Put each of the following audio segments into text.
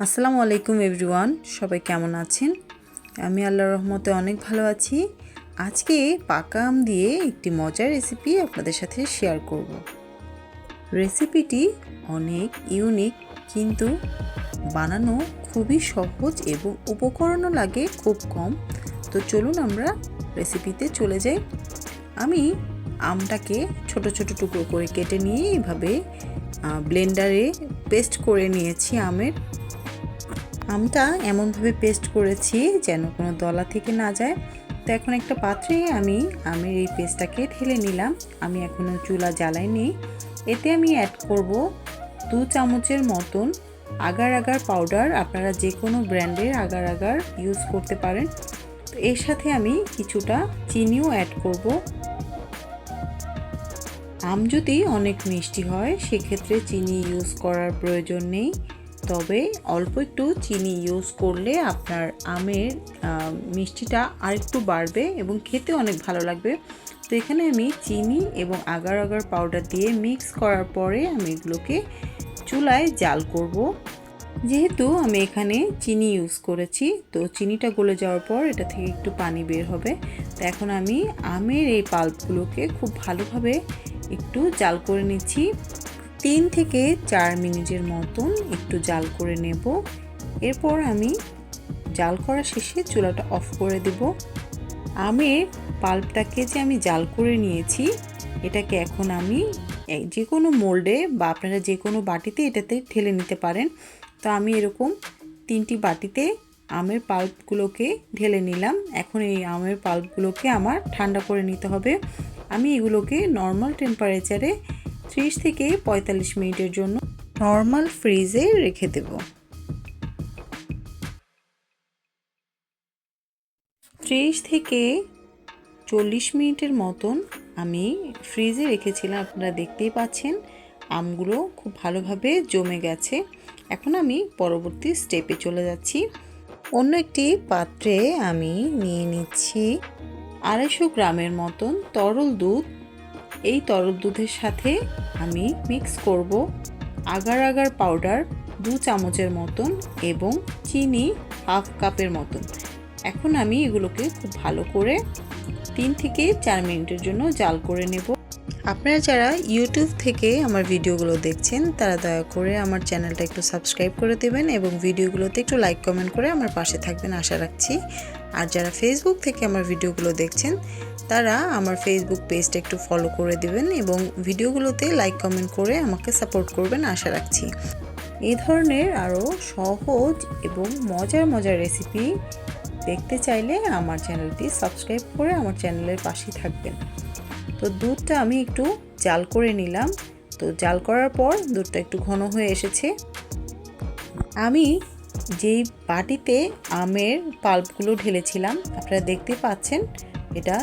আসসালামু আলাইকুম এভরিওয়ান, সবাই কেমন আছেন? আমি আল্লাহর রহমতে অনেক ভালো আছি। আজকে পাকা আম দিয়ে একটি মজার রেসিপি আপনাদের সাথে শেয়ার করব। রেসিপিটি অনেক ইউনিক, কিন্তু বানানো খুবই সহজ এবং উপকরণও লাগে খুব কম। তো চলুন আমরা রেসিপিতে চলে যাই। আমি আমটাকে ছোট ছোট টুকরো করে কেটে নিয়ে এভাবে ব্লেন্ডারে পেস্ট করে নিয়েছি। আমটা এমনভাবে পেস্ট করেছি যেন কোনো দলা থেকে না যায়। তো এখন একটা পাত্রে আমি আমের এই পেস্টটাকে ঢেলে নিলাম। আমি এখনও চুলা জ্বালাইনি। এতে আমি অ্যাড করব 2 চামচের মতন আগার আগার পাউডার। আপনারা যে কোনো ব্র্যান্ডের আগার আগার ইউজ করতে পারেন। তো এর সাথে আমি কিছুটা চিনিও অ্যাড করব। আম যদি অনেক মিষ্টি হয় সেক্ষেত্রে চিনি ইউজ করার প্রয়োজন নেই, তবে অল্প একটু চিনি ইউজ করলে আপনার আমের মিষ্টিটা আরেকটু বাড়বে এবং খেতে অনেক ভালো লাগবে। তো এখানে আমি চিনি এবং আগার আগার পাউডার দিয়ে মিক্স করার পরে আমি এগুলোকে চুলায় জাল করব। যেহেতু আমি এখানে চিনি ইউজ করেছি, তো চিনিটা গলে যাওয়ার পর এটা থেকে একটু পানি বের হবে। তো এখন আমি আমের এই পাল্পগুলোকে খুব ভালোভাবে একটু জাল করে নিচ্ছি। 3 থেকে 4 মিনিটের মতন একটু জাল করে নেব। এরপর আমি জাল করা শেষে চুলাটা অফ করে দেব। আমের পাল্পটাকে যে আমি জাল করে নিয়েছি, এটাকে এখন আমি যে কোনো মোল্ডে বা আপনারা যে কোনো বাটিতে এটাতে ঢেলে নিতে পারেন। তো আমি এরকম 3টি বাটিতে আমের পাল্পগুলোকে ঢেলে নিলাম। এখন এই আমের পাল্পগুলোকে আমার ঠান্ডা করে নিতে হবে। আমি এগুলোকে নর্মাল টেম্পারেচারে 30 থেকে 45 মিনিটের জন্য নর্মাল ফ্রিজে রেখে দেব। 30 থেকে 40 মিনিটের মতন আমি ফ্রিজে রেখেছিলাম। আপনারা দেখতেই পাচ্ছেন আমগুলো খুব ভালোভাবে জমে গেছে। এখন আমি পরবর্তী স্টেপে চলে যাচ্ছি। অন্য একটি পাত্রে আমি নিয়ে নিচ্ছি 250 গ্রামের মতন তরল দুধ। এই তরল দুধের সাথে আমি মিক্স করব আগার আগার পাউডার 2 চামচের মতন এবং চিনি হাফ কাপের মতন। এখন আমি এগুলোকে খুব ভালো করে 3 থেকে 4 মিনিটের জন্য জাল করে নেব। আপনারা যারা ইউটিউব থেকে আমার ভিডিওগুলো দেখছেন তারা দয়া করে আমার চ্যানেলটা একটু সাবস্ক্রাইব করে দেবেন এবং ভিডিওগুলোতে একটু লাইক কমেন্ট করে আমার পাশে থাকবেন আশা রাখছি। আর যারা ফেসবুক থেকে আমার ভিডিওগুলো দেখছেন তারা আমার ফেসবুক পেজটা একটু ফলো করে দেবেন এবং ভিডিওগুলোতে লাইক কমেন্ট করে আমাকে সাপোর্ট করবেন আশা রাখছি। এই ধরনের আরও সহজ এবং মজার মজার রেসিপি দেখতে চাইলে আমার চ্যানেলটি সাবস্ক্রাইব করে আমার চ্যানেলের পাশেই থাকবেন। তো দুধটা আমি একটু জাল করে নিলাম। তো জাল করার পর দুধটা একটু ঘন হয়ে এসেছে। আমি যেই বাটিতে আমের পাল্পগুলো ঢেলেছিলাম আপনারা দেখতে পাচ্ছেন এটা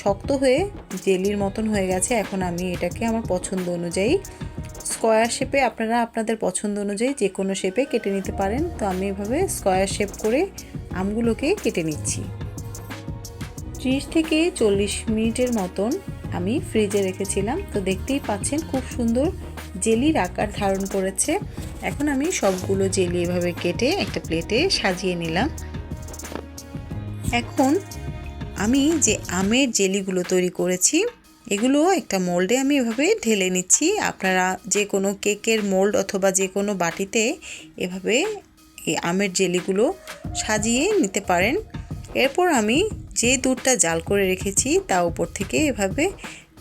শক্ত হয়ে জেলির মতন হয়ে গেছে। এখন আমি এটাকে আমার পছন্দ অনুযায়ী স্কোয়ার শেপে, আপনারা আপনাদের পছন্দ অনুযায়ী যে কোনো শেপে কেটে নিতে পারেন। তো আমি এভাবে স্কোয়ার শেপ করে আমগুলোকে কেটে নিচ্ছি। 30 থেকে 40 মিনিটের মতন আমি ফ্রিজে রেখেছিলাম। তো দেখতেই পাচ্ছেন খুব সুন্দর জেলির আকার ধারণ করেছে। এখন আমি সবগুলো জেলি এভাবে কেটে একটা প্লেটে সাজিয়ে নিলাম। এখন আমি যে আমের জেলিগুলো তৈরি করেছি এগুলো একটা মোল্ডে আমি এভাবে ঢেলে নিচ্ছি। আপনারা যে কোনো কেকের মোল্ড অথবা যে কোনো বাটিতে এভাবে এই আমের জেলিগুলো সাজিয়ে নিতে পারেন। এরপর আমি যে দুধটা জাল করে রেখেছি তা উপর থেকে এভাবে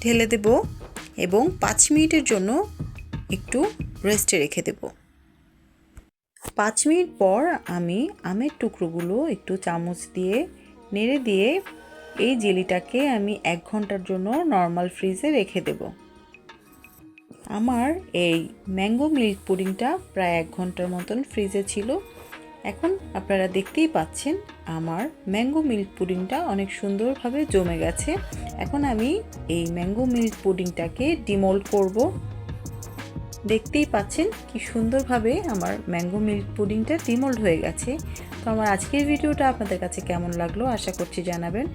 ঢেলে দেব এবং 5 মিনিটের জন্য একটু রেস্টে রেখে দেব। 5 মিনিট পর আমি আমের টুকরোগুলো একটু চামচ দিয়ে নেড়ে দিয়ে এই জেলিটাকে আমি 1 ঘন্টার জন্য নর্মাল ফ্রিজে রেখে দেব। আমার এই ম্যাঙ্গো মিল্ক পুডিংটা প্রায় 1 ঘন্টার মতন ফ্রিজে ছিল। এখন আপনারা দেখতেই পাচ্ছেন আমার ম্যাঙ্গো মিল্ক পুডিংটা অনেক সুন্দরভাবে জমে গেছে। এখন আমি এই ম্যাঙ্গো মিল্ক পুডিংটাকে ডিমোল্ড করব। দেখতেই পাচ্ছেন কি সুন্দরভাবে আমার ম্যাঙ্গো মিল্ক পুডিংটা ডিমোল্ড হয়ে গেছে। তো আমার আজকের ভিডিওটা আপনাদের কাছে কেমন লাগলো আশা করছি জানাবেন।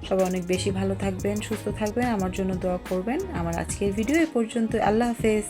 সবাই অনেক বেশি ভালো থাকবেন, সুস্থ থাকবেন, আমার জন্য দোয়া করবেন। আমার আজকের ভিডিও এ পর্যন্ত। আল্লাহ হাফেজ।